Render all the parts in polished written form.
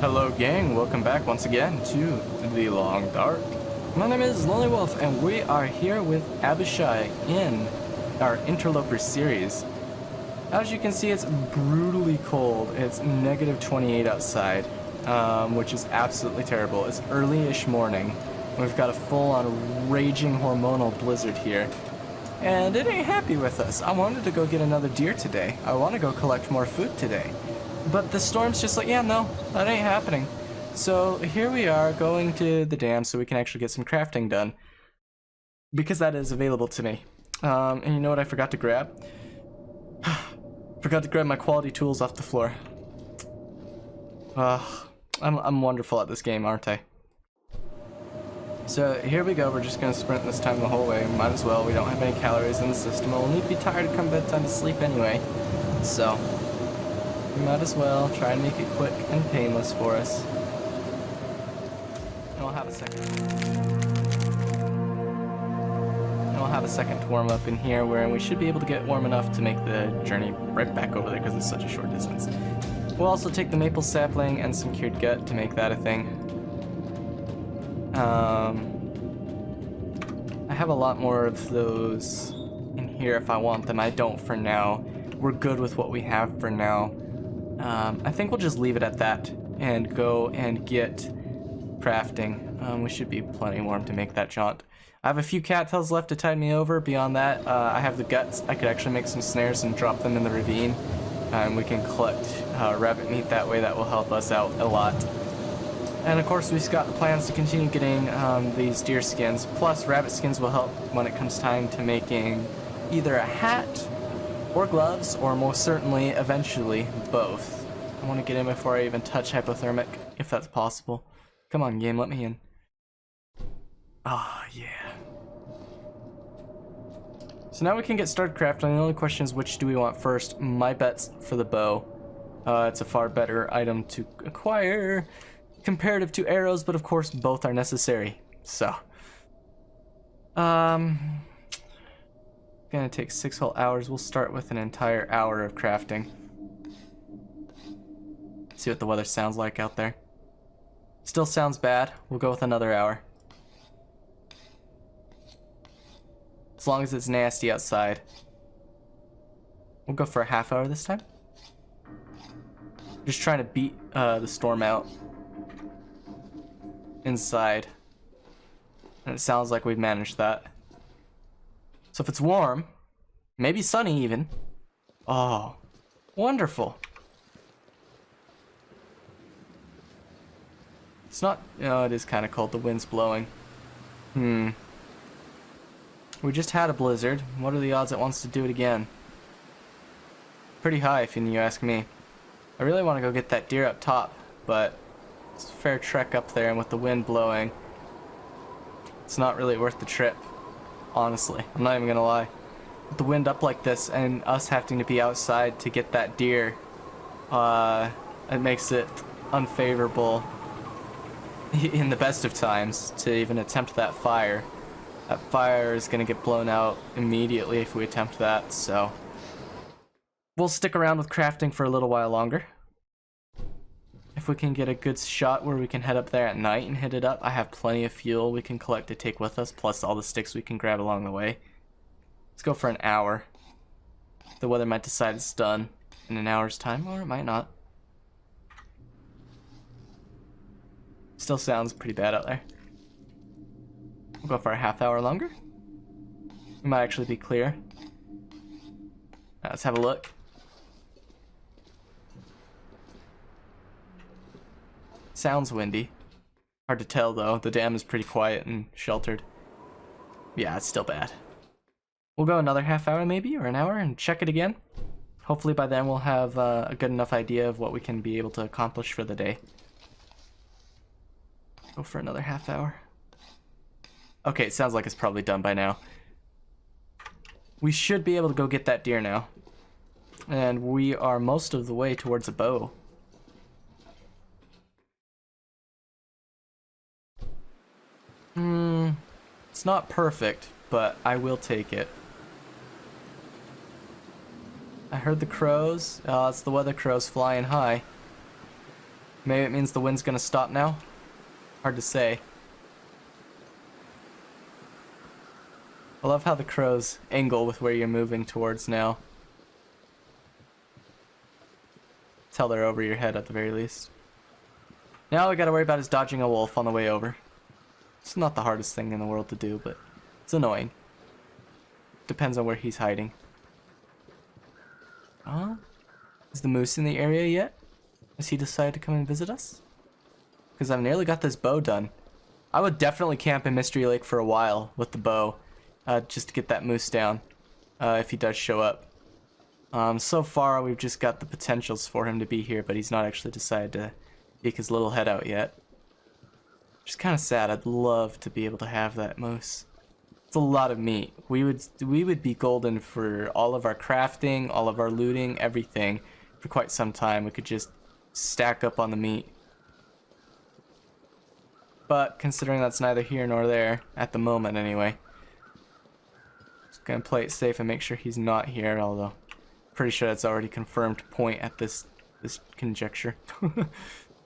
Hello gang, welcome back once again to The Long Dark. My name is Lonelywolf and we are here with Abishai in our Interloper series. As you can see, it's brutally cold. It's negative 28 outside, which is absolutely terrible. It's early-ish morning. We've got a full-on raging hormonal blizzard here. And it ain't happy with us. I wanted to go get another deer today. I want to go collect more food today. But the storm's just like, yeah, no, that ain't happening. So here we are going to the dam so we can actually get some crafting done. Because that is available to me. And you know what I forgot to grab? Forgot to grab my quality tools off the floor. I'm wonderful at this game, aren't I? So here we go, we're just gonna sprint this time the whole way. Might as well, we don't have any calories in the system. We'll need to be tired come bedtime to sleep anyway. So we might as well try and make it quick and painless for us. And we'll have a second. And we'll have a second to warm up in here where we should be able to get warm enough to make the journey right back over there because it's such a short distance. We'll also take the maple sapling and some cured gut to make that a thing. I have a lot more of those in here if I want them. I don't for now. We're good with what we have for now. I think we'll just leave it at that and go and get crafting. We should be plenty warm to make that jaunt. I have a few cattails left to tide me over. Beyond that, I have the guts. I could actually make some snares and drop them in the ravine. And we can collect rabbit meat that way. That will help us out a lot. And of course we've got plans to continue getting these deer skins. Plus rabbit skins will help when it comes time to making either a hat or gloves, or most certainly, eventually, both. I want to get in before I even touch hypothermic, if that's possible. Come on, game, let me in. Ah, yeah. So now we can get started crafting. The only question is which do we want first. My bet's for the bow. It's a far better item to acquire comparative to arrows, but of course both are necessary. So, gonna take 6 whole hours. We'll start with an entire hour of crafting. See what the weather sounds like out there. Still sounds bad. We'll go with another hour. As long as it's nasty outside. We'll go for a half hour this time. Just trying to beat the storm out inside. And it sounds like we've managed that. So if it's warm, maybe sunny even. Oh, wonderful. It's not, oh, it is kind of cold. The wind's blowing. We just had a blizzard. What are the odds it wants to do it again? Pretty high if you ask me. I really want to go get that deer up top, but it's a fair trek up there, and with the wind blowing, it's not really worth the trip. Honestly, I'm not even gonna lie. With the wind up like this and us having to be outside to get that deer, it makes it unfavorable in the best of times to even attempt that fire. That fire is gonna get blown out immediately if we attempt that, so we'll stick around with crafting for a little while longer. If we can get a good shot where we can head up there at night and hit it up, I have plenty of fuel we can collect to take with us, plus all the sticks we can grab along the way. Let's go for an hour. The weather might decide it's done in an hour's time, or it might not. Still sounds pretty bad out there. We'll go for a half hour longer. We might actually be clear. Let's have a look. Sounds windy. Hard to tell though. The dam is pretty quiet and sheltered. Yeah, it's still bad. We'll go another half hour maybe, or an hour, and check it again. Hopefully by then we'll have a good enough idea of what we can be able to accomplish for the day. Go for another half hour. Okay, it sounds like it's probably done by now. We should be able to go get that deer now. And we are most of the way towards a bow. It's not perfect, but I will take it. I heard the crows. Oh, it's the weather crows flying high. Maybe it means the wind's gonna stop now. Hard to say. I love how the crows angle with where you're moving towards now. Tell they're over your head at the very least. Now all we gotta worry about is dodging a wolf on the way over. It's not the hardest thing in the world to do, but it's annoying. Depends on where he's hiding. Is the moose in the area yet? Has he decided to come and visit us? Because I've nearly got this bow done. I would definitely camp in Mystery Lake for a while with the bow. Just to get that moose down. If he does show up. So far we've just got the potentials for him to be here, but he's not actually decided to peek his little head out yet. Which is kind of sad. I'd love to be able to have that moose. It's a lot of meat. We would be golden for all of our crafting, all of our looting, everything for quite some time. We could just stack up on the meat. But considering that's neither here nor there at the moment anyway. Just gonna play it safe and make sure he's not here, although pretty sure that's already confirmed point at this conjecture.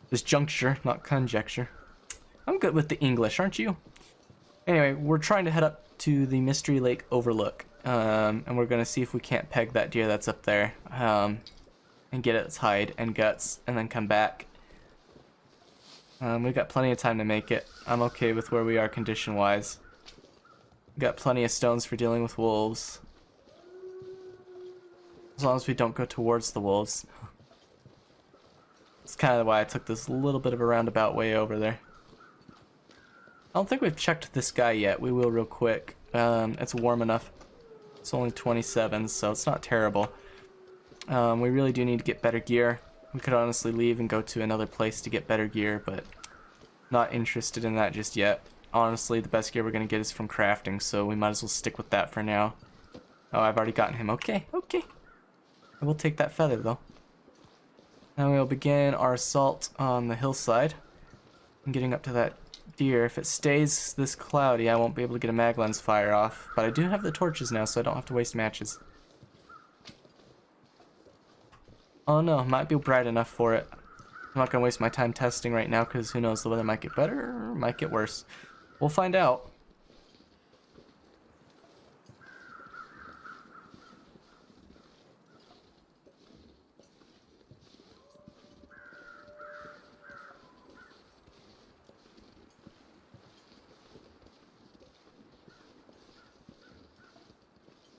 This juncture, not conjecture. I'm good with the English, aren't you? Anyway, we're trying to head up to the Mystery Lake Overlook, and we're gonna see if we can't peg that deer that's up there, and get its hide and guts, and then come back. We've got plenty of time to make it. I'm okay with where we are condition-wise. We've got plenty of stones for dealing with wolves. As long as we don't go towards the wolves. That's kind of why I took this little bit of a roundabout way over there. I don't think we've checked this guy yet. We will real quick. It's warm enough. It's only 27, so it's not terrible. We really do need to get better gear. We could honestly leave and go to another place to get better gear, but not interested in that just yet. Honestly, the best gear we're going to get is from crafting, so we might as well stick with that for now. Oh, I've already gotten him. Okay, okay. I will take that feather, though. Now we'll begin our assault on the hillside. And getting up to that deer. If it stays this cloudy, I won't be able to get a mag lens fire off. But I do have the torches now, so I don't have to waste matches. Oh no, might be bright enough for it. I'm not going to waste my time testing right now, because who knows, the weather might get better or might get worse. We'll find out.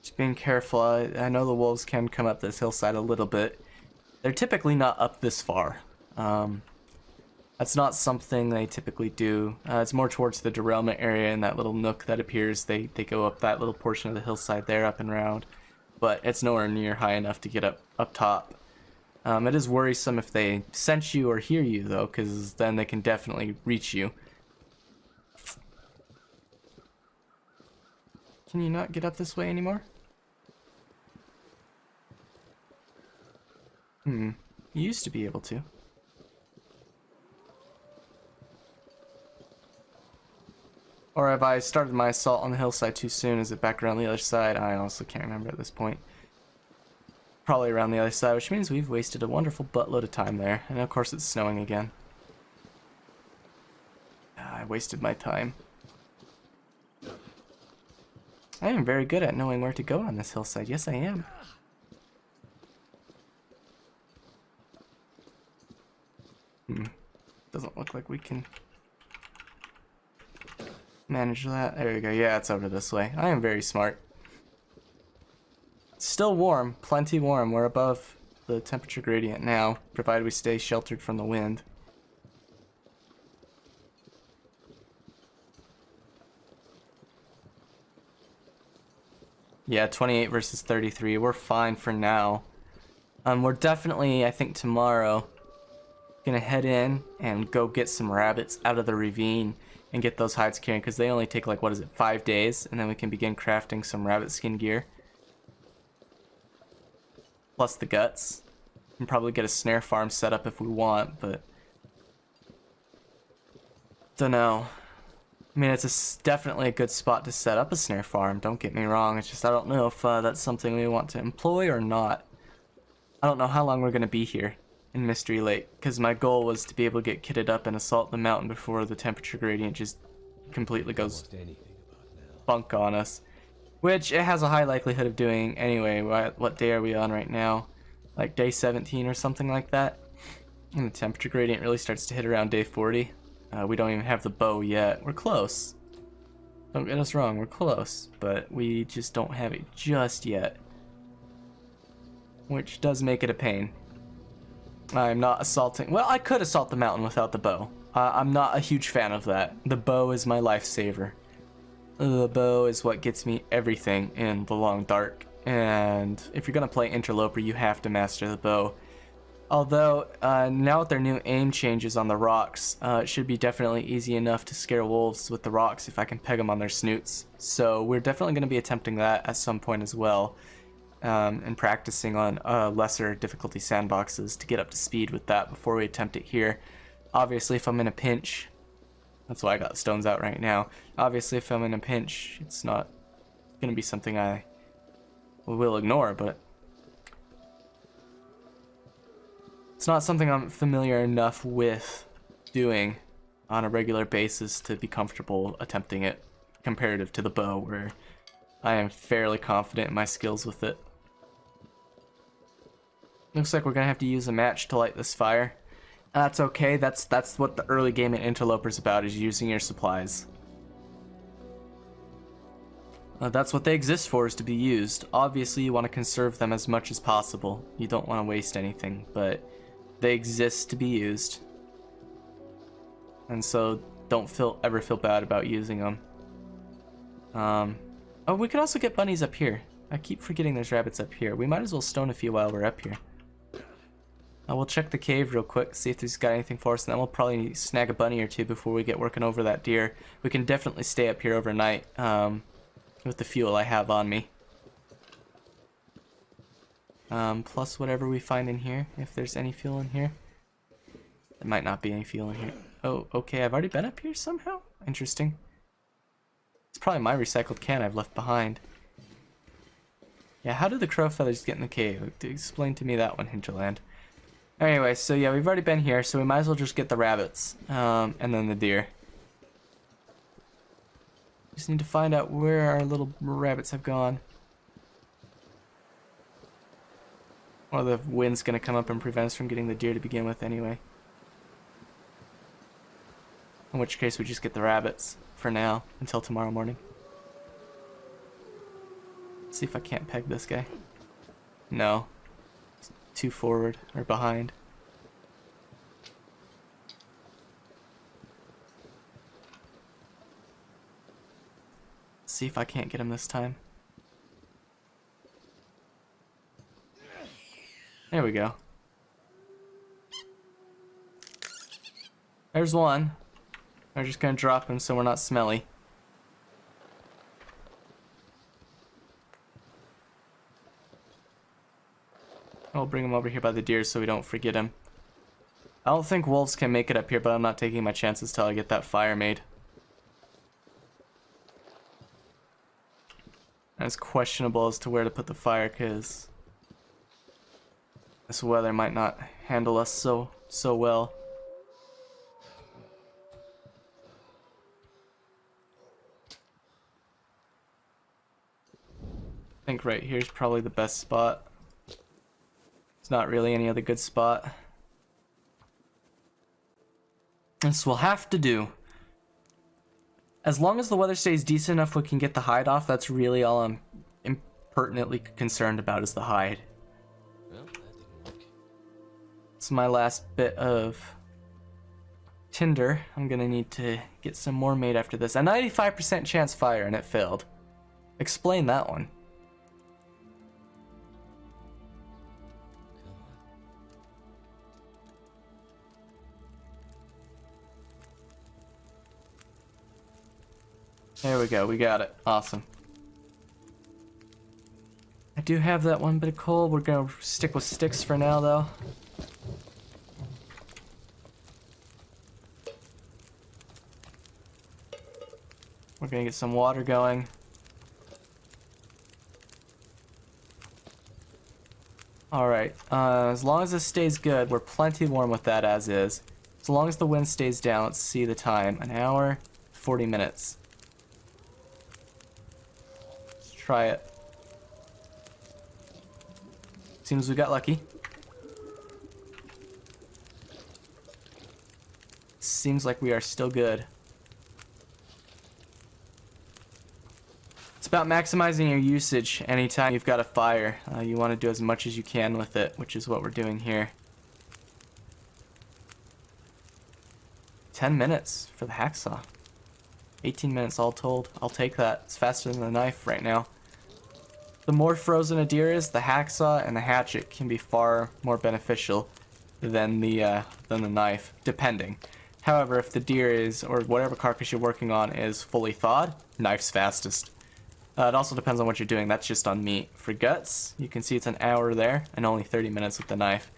Just being careful. I know the wolves can come up this hillside a little bit. They're typically not up this far. That's not something they typically do. It's more towards the derailment area and that little nook that appears. They go up that little portion of the hillside there, up and round. But it's nowhere near high enough to get up top. It is worrisome if they sense you or hear you, though, because then they can definitely reach you. Can you not get up this way anymore? You used to be able to. Or have I started my assault on the hillside too soon? Is it back around the other side? I honestly can't remember at this point. Probably around the other side, which means we've wasted a wonderful buttload of time there. And of course it's snowing again. I wasted my time. I am very good at knowing where to go on this hillside. Yes, I am. Doesn't look like we can manage that. There we go. Yeah, it's over this way. I am very smart. It's still warm. Plenty warm. We're above the temperature gradient now, provided we stay sheltered from the wind. Yeah, 28 versus 33. We're fine for now. We're definitely, I think tomorrow, gonna head in and go get some rabbits out of the ravine and get those hides carrying, because they only take like, what is it, 5 days, and then we can begin crafting some rabbit skin gear. Plus the guts. And probably get a snare farm set up if we want, but don't know. I mean, it's definitely a good spot to set up a snare farm, don't get me wrong. It's just I don't know if that's something we want to employ or not. I don't know how long we're going to be here. in Mystery Lake, because my goal was to be able to get kitted up and assault the mountain before the temperature gradient just completely goes bunk on us. Which it has a high likelihood of doing anyway. What day are we on right now? Like day 17 or something like that. And the temperature gradient really starts to hit around day 40. We don't even have the bow yet. We're close. Don't get us wrong, we're close. But we just don't have it just yet. Which does make it a pain. I'm not assaulting... Well, I could assault the mountain without the bow. I'm not a huge fan of that. The bow is my lifesaver. The bow is what gets me everything in the long dark. And if you're going to play Interloper, you have to master the bow. Although, now with their new aim changes on the rocks, it should be definitely easy enough to scare wolves with the rocks if I can peg them on their snoots. So we're definitely going to be attempting that at some point as well. And practicing on lesser difficulty sandboxes to get up to speed with that before we attempt it here. Obviously, if I'm in a pinch, that's why I got stones out right now. Obviously, if I'm in a pinch, it's not going to be something I will ignore, but it's not something I'm familiar enough with doing on a regular basis to be comfortable attempting it comparative to the bow, where I am fairly confident in my skills with it. Looks like we're gonna have to use a match to light this fire. That's okay, that's what the early game in Interloper's about, is using your supplies. That's what they exist for, is to be used. Obviously you want to conserve them as much as possible. You don't want to waste anything, but they exist to be used. And so don't ever feel bad about using them. Oh, we could also get bunnies up here. I keep forgetting there's rabbits up here. We might as well stone a few while we're up here. We'll check the cave real quick, see if there's got anything for us, and then we'll probably snag a bunny or two before we get working over that deer. We can definitely stay up here overnight with the fuel I have on me. Plus whatever we find in here, if there's any fuel in here. There might not be any fuel in here. Oh, okay, I've already been up here somehow? Interesting. It's probably my recycled can I've left behind. Yeah, how did the crow feathers get in the cave? Explain to me that one, Hinterland. Anyway, so yeah, we've already been here, so we might as well just get the rabbits, and then the deer. Just need to find out where our little rabbits have gone. Or the wind's gonna come up and prevent us from getting the deer to begin with anyway. In which case we just get the rabbits for now, until tomorrow morning. Let's see if I can't peg this guy. No. It's too forward, or behind. Let's see if I can't get him this time. There we go. There's one. We're just gonna drop him so we're not smelly. I'll bring him over here by the deer so we don't forget him. I don't think wolves can make it up here, but I'm not taking my chances till I get that fire made. And it's questionable as to where to put the fire, because this weather might not handle us so well. I think right here's probably the best spot. There's not really any other good spot. This will have to do. As long as the weather stays decent enough we can get the hide off, that's really all I'm impertinently concerned about, is the hide. Well, that didn't work. It's my last bit of tinder. I'm gonna need to get some more made after this. A 95% chance fire and it failed. Explain that one. There we go, we got it. Awesome. I do have that one bit of coal. We're gonna stick with sticks for now, though. We're gonna get some water going. Alright, as long as this stays good, we're plenty warm with that as is. So long as the wind stays down, let's see the time. An hour, 40 minutes. Let's try it. Seems we got lucky. Seems like we are still good. It's about maximizing your usage anytime you've got a fire. You want to do as much as you can with it, which is what we're doing here. 10 minutes for the hacksaw. 18 minutes all told. I'll take that. It's faster than the knife right now. The more frozen a deer is, the hacksaw and the hatchet can be far more beneficial than the knife, depending. However, if the deer is, or whatever carcass you're working on is fully thawed, knife's fastest. It also depends on what you're doing. That's just on meat. For guts, you can see it's an hour there and only 30 minutes with the knife.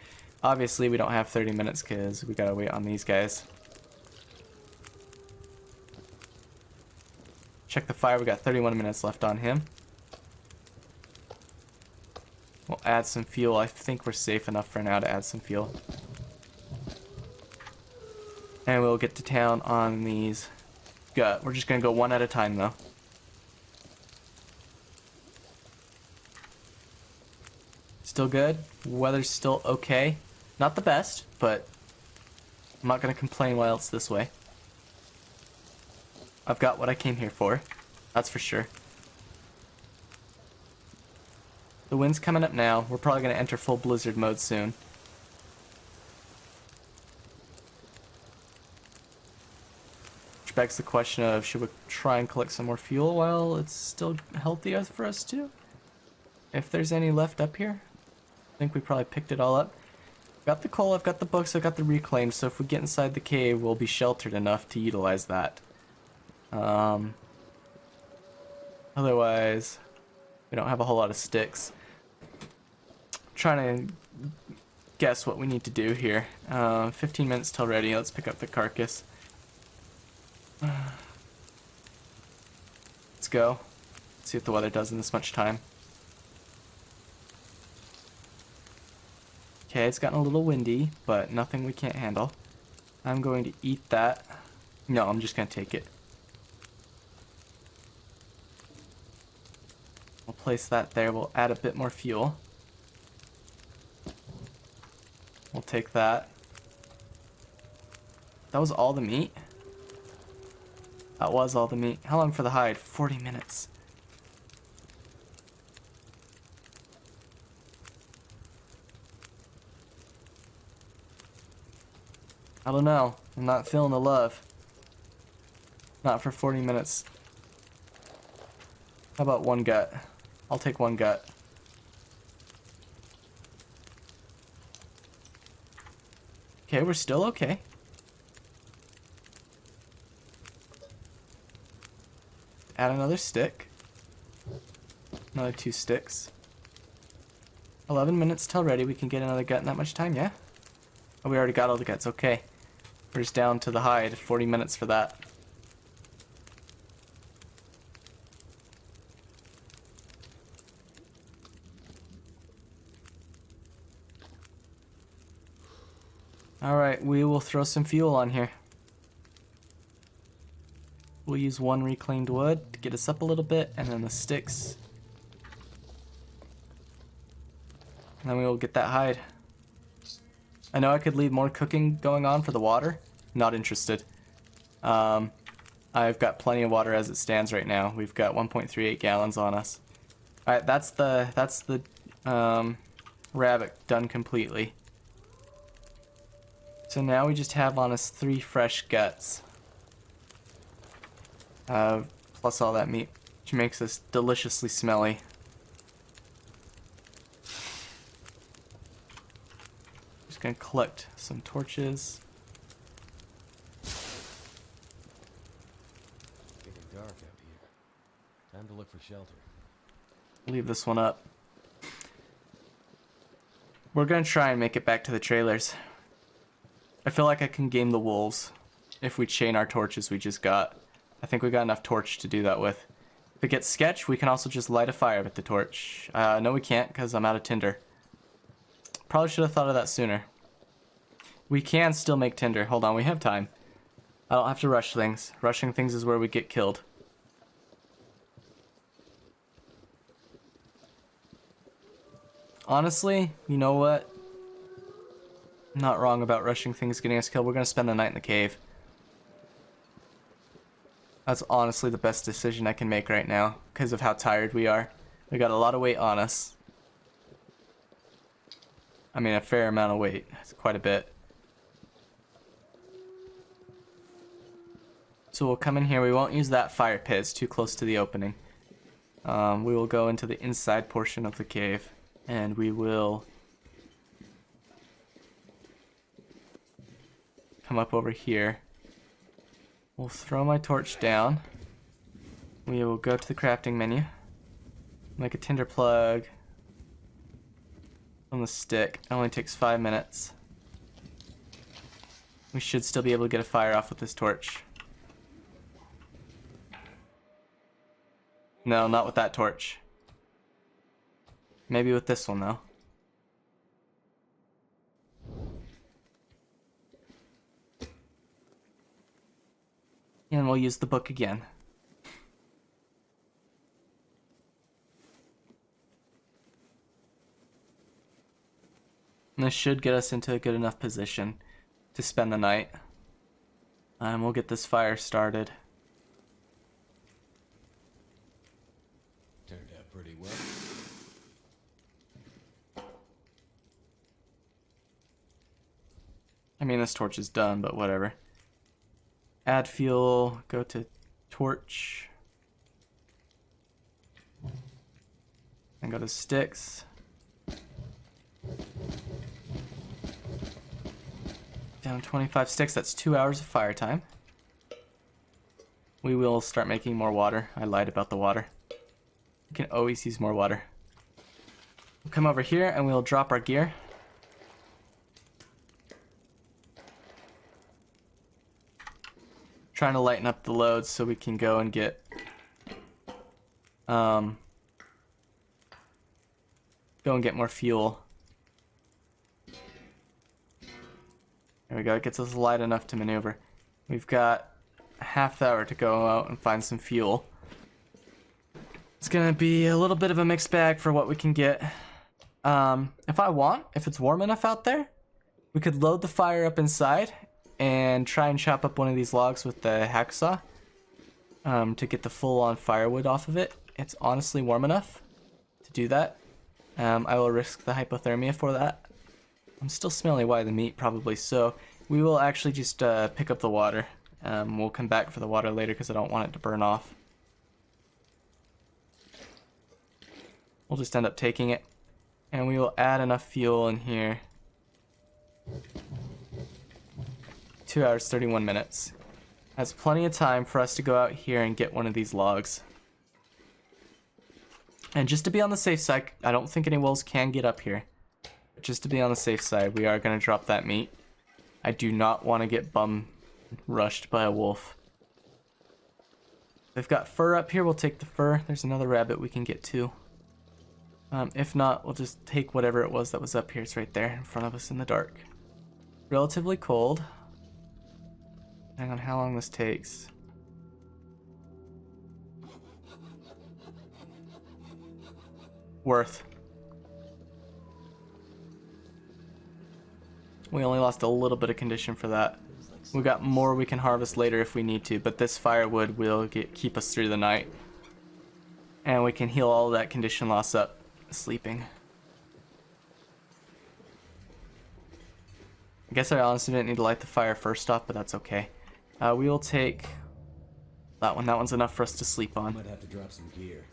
Obviously, we don't have 30 minutes because we gotta wait on these guys. Check the fire. We got 31 minutes left on him. We'll add some fuel. I think we're safe enough for now to add some fuel. And we'll get to town on these gut. We're just gonna go one at a time though. Still good. Weather's still okay. Not the best, but I'm not gonna complain while it's this way. I've got what I came here for. That's for sure. The wind's coming up now. We're probably gonna enter full blizzard mode soon. Which begs the question of, should we try and collect some more fuel while it's still healthy for us to? If there's any left up here. I think we probably picked it all up. I've got the coal, I've got the books, I've got the reclaimed, so if we get inside the cave, we'll be sheltered enough to utilize that. Otherwise, we don't have a whole lot of sticks. Trying to guess what we need to do here. 15 minutes till ready. Let's pick up the carcass. Let's go. See what the weather does in this much time. Okay, it's gotten a little windy, but nothing we can't handle. I'm going to eat that. No, I'm just going to take it. We'll place that there. We'll add a bit more fuel. We'll take that. That was all the meat? That was all the meat. How long for the hide? 40 minutes. I don't know. I'm not feeling the love. Not for 40 minutes. How about one gut? I'll take one gut. Okay, we're still okay. Add another stick. Another 2 sticks. 11 minutes till ready. We can get another gut in that much time, yeah? Oh, we already got all the guts. Okay. We're just down to the hide. 40 minutes for that. Alright, we will throw some fuel on here. We'll use 1 reclaimed wood to get us up a little bit, and then the sticks. And then we will get that hide. I know I could leave more cooking going on for the water. Not interested. I've got plenty of water as it stands right now. We've got 1.38 gallons on us. Alright, that's the rabbit done completely. So now we just have on us 3 fresh guts. Plus all that meat, which makes us deliciously smelly. Just gonna collect some torches. Getting dark out here. Time to look for shelter. Leave this one up. We're gonna try and make it back to the trailers. I feel like I can game the wolves if we chain our torches we just got. I think we got enough torch to do that with. If it gets sketch, we can also just light a fire with the torch. No, we can't because I'm out of tinder. Probably should have thought of that sooner. We can still make tinder. Hold on, we have time. I don't have to rush things. Rushing things is where we get killed. Honestly, you know what? I'm not wrong about rushing things getting us killed. We're going to spend the night in the cave. That's honestly the best decision I can make right now because of how tired we are. We got a lot of weight on us. I mean, a fair amount of weight. It's quite a bit. So we'll come in here. We won't use that fire pit. It's too close to the opening. We will go into the inside portion of the cave. And we will come up over here. We'll throw my torch down. We will go to the crafting menu. Make a tinder plug on the stick. It only takes 5 minutes. We should still be able to get a fire off with this torch. No, not with that torch. Maybe with this one though. And we'll use the book again. And this should get us into a good enough position to spend the night. And we'll get this fire started. Turned out pretty well. I mean, this torch is done, but whatever. Add fuel, go to torch. And go to sticks. Down 25 sticks, that's 2 hours of fire time. We will start making more water. I lied about the water. We can always use more water. We'll come over here and we'll drop our gear. Trying to lighten up the load so we can go and get more fuel. There we go, it gets us light enough to maneuver. We've got a half hour to go out and find some fuel. It's gonna be a little bit of a mixed bag for what we can get. If it's warm enough out there, we could load the fire up inside and try and chop up one of these logs with the hacksaw to get the full-on firewood off of it. It's honestly warm enough to do that. I will risk the hypothermia for that. I'm still smelling why the meat, probably so. We will actually just pick up the water. We'll come back for the water later because I don't want it to burn off. We'll just end up taking it. And we will add enough fuel in here. 2 hours, 31 minutes. That's plenty of time for us to go out here and get one of these logs. And just to be on the safe side, I don't think any wolves can get up here. But just to be on the safe side, we are going to drop that meat. I do not want to get bum rushed by a wolf. They've got fur up here, we'll take the fur. There's another rabbit we can get too. If not, we'll just take whatever it was that was up here. It's right there in front of us in the dark. Relatively cold. Depending on how long this takes. Worth. We only lost a little bit of condition for that. We got more we can harvest later if we need to, but this firewood will keep us through the night. And we can heal all of that condition loss up sleeping. I guess I honestly didn't need to light the fire first off, but that's okay. We will take that one. That one's enough for us to sleep on. Might have to drop some gear.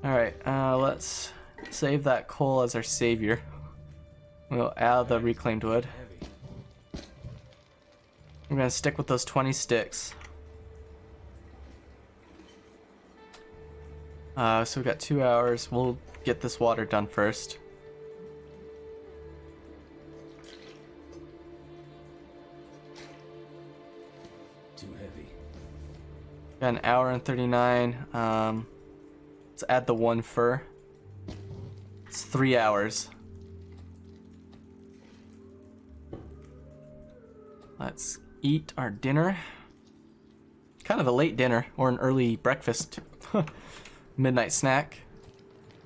Alright, let's save that coal as our savior. We'll add the reclaimed wood. We're gonna stick with those 20 sticks. So we've got 2 hours. We'll get this water done first. Too heavy. Got an hour and 39. Let's add the one fur. It's 3 hours. Let's eat our dinner. Kind of a late dinner or an early breakfast. Midnight snack.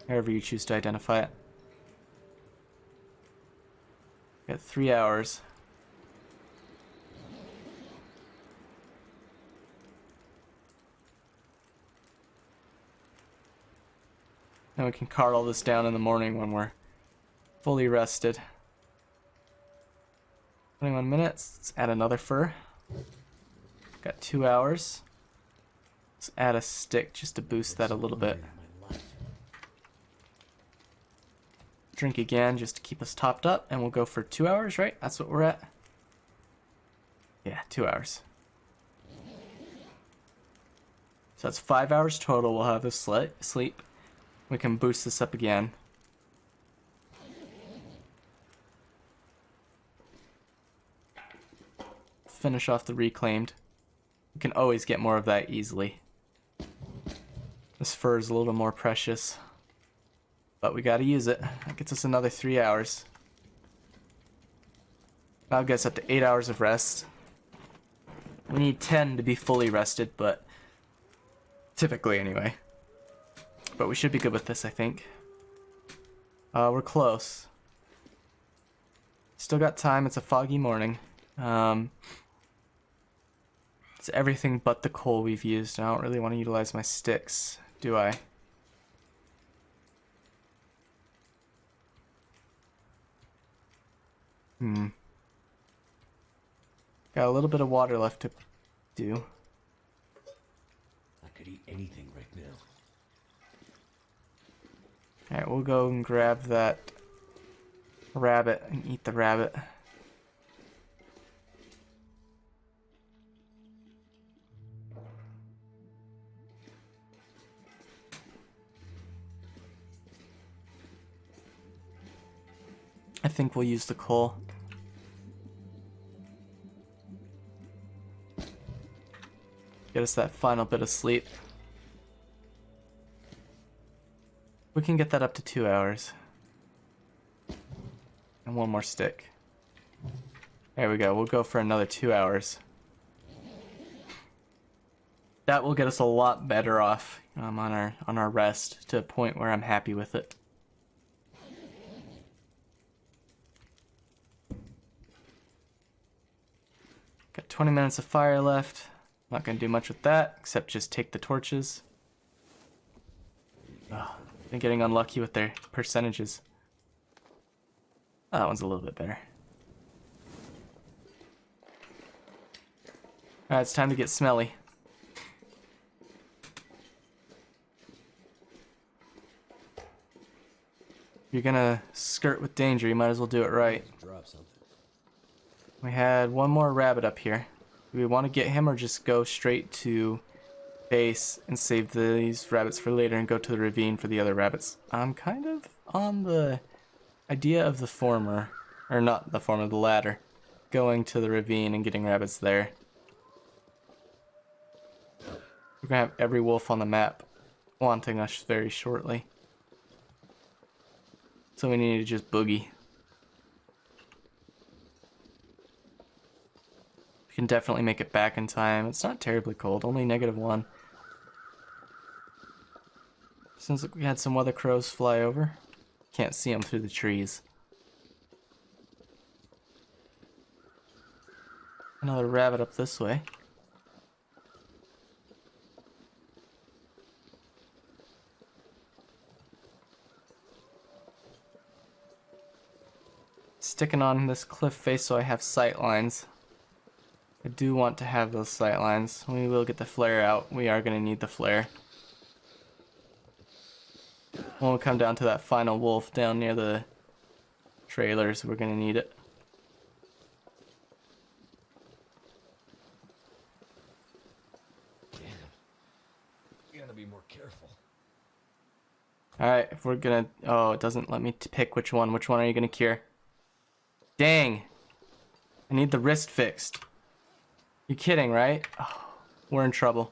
However you choose to identify it. Got 3 hours. And we can cart all this down in the morning when we're fully rested. 21 minutes. Let's add another fur. Got 2 hours. Let's add a stick just to boost that a little bit. Drink again just to keep us topped up, and we'll go for 2 hours, right? That's what we're at? Yeah, 2 hours. So that's 5 hours total. We'll have this sleep. We can boost this up again. Finish off the reclaimed. We can always get more of that easily. This fur is a little more precious, but we gotta use it. That gets us another 3 hours. That'll get us up to 8 hours of rest. We need 10 to be fully rested, but typically anyway. But we should be good with this, I think. We're close. Still got time. It's a foggy morning. It's everything but the coal we've used. I don't really want to utilize my sticks, do I? Got a little bit of water left to do. I could eat anything right now. Alright, we'll go and grab that rabbit and eat the rabbit. I think we'll use the coal. Get us that final bit of sleep. We can get that up to 2 hours. And one more stick. There we go. We'll go for another 2 hours. That will get us a lot better off on our rest to a point where I'm happy with it. Got 20 minutes of fire left. Not gonna do much with that except just take the torches. Oh. Been getting unlucky with their percentages. Oh, that one's a little bit better. Alright, it's time to get smelly. If you're gonna skirt with danger, you might as well do it right. Drop something. We had one more rabbit up here. Do we want to get him or just go straight to base and save these rabbits for later and go to the ravine for the other rabbits? I'm kind of on the idea of the former, or not the former, the latter. Going to the ravine and getting rabbits there. We're gonna have every wolf on the map wanting us very shortly. So we need to just boogie. We can definitely make it back in time. It's not terribly cold, only -1. Seems like we had some weather crows fly over. Can't see them through the trees. Another rabbit up this way. Sticking on this cliff face so I have sight lines. I do want to have those sight lines. We will get the flare out. We are going to need the flare. When we come down to that final wolf down near the trailers, we're going to need it. Damn. You gotta be more careful. Alright, if we're going to... Oh, it doesn't let me pick which one. Which one are you going to cure? Dang! I need the wrist fixed. You're kidding, right? Oh, we're in trouble.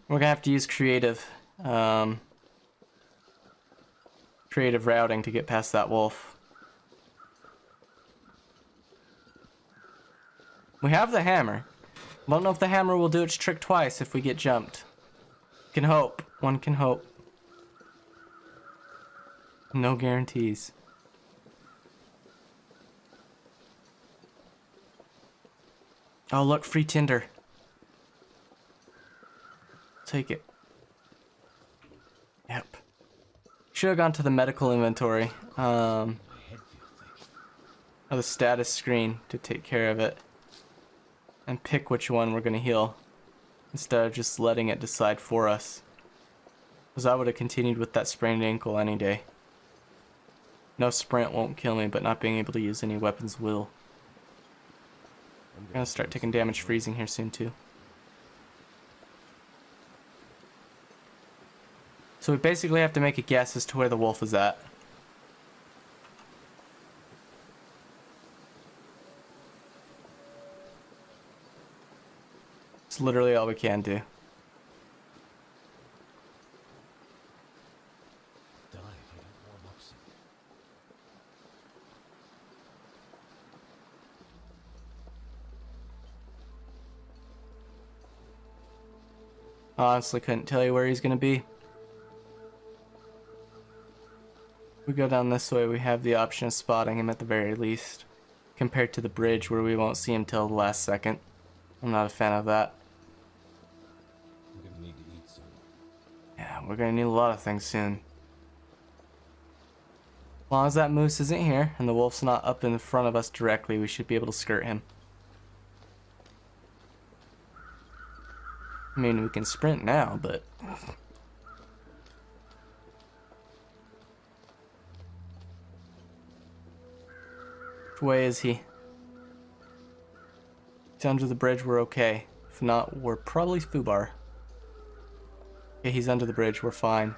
We're gonna have to use creative routing to get past that wolf. We have the hammer. I don't know if the hammer will do its trick twice if we get jumped. Can hope. One can hope. No guarantees. Oh, look, free tinder. Take it. Yep. Should have gone to the medical inventory. Or the status screen to take care of it. And pick which one we're gonna heal. Instead of just letting it decide for us. Because I would have continued with that sprained ankle any day. No sprint won't kill me, but not being able to use any weapons will. I'm gonna start taking damage freezing here soon too. So we basically have to make a guess as to where the wolf is at. It's literally all we can do. Honestly, couldn't tell you where he's gonna be. We go down this way, we have the option of spotting him at the very least. Compared to the bridge where we won't see him till the last second. I'm not a fan of that. We're gonna need to eat soon. Yeah, we're gonna need a lot of things soon. As long as that moose isn't here and the wolf's not up in front of us directly, we should be able to skirt him. I mean, we can sprint now, but... Which way is he? If he's under the bridge, we're okay. If not, we're probably foobar. Okay, he's under the bridge, we're fine.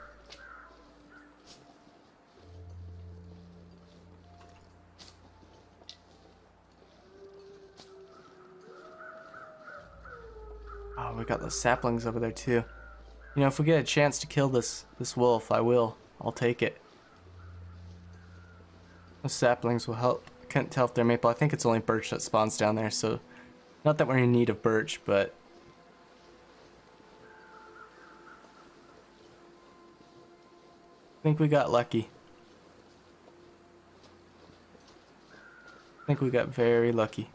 Oh, we got those saplings over there too. You know, if we get a chance to kill this wolf, I will. I'll take it. Those saplings will help. I can't tell if they're maple. I think it's only birch that spawns down there, so not that we're in need of birch, but I think we got lucky. I think we got very lucky.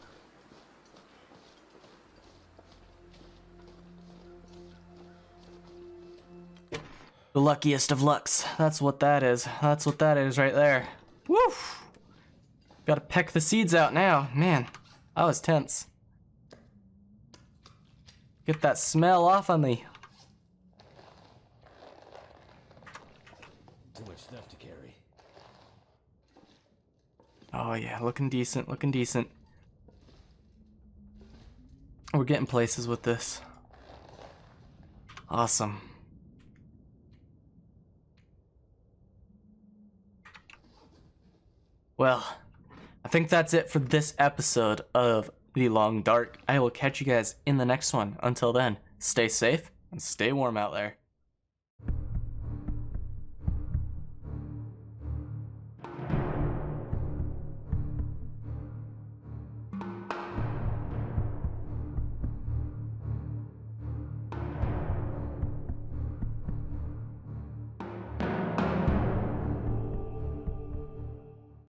The luckiest of lucks. That's what that is. That's what that is right there. Woof! Gotta peck the seeds out now. Man, I was tense. Get that smell off of me. Too much stuff to carry. Oh yeah, looking decent, looking decent. We're getting places with this. Awesome. Well, I think that's it for this episode of The Long Dark. I will catch you guys in the next one. Until then, stay safe and stay warm out there.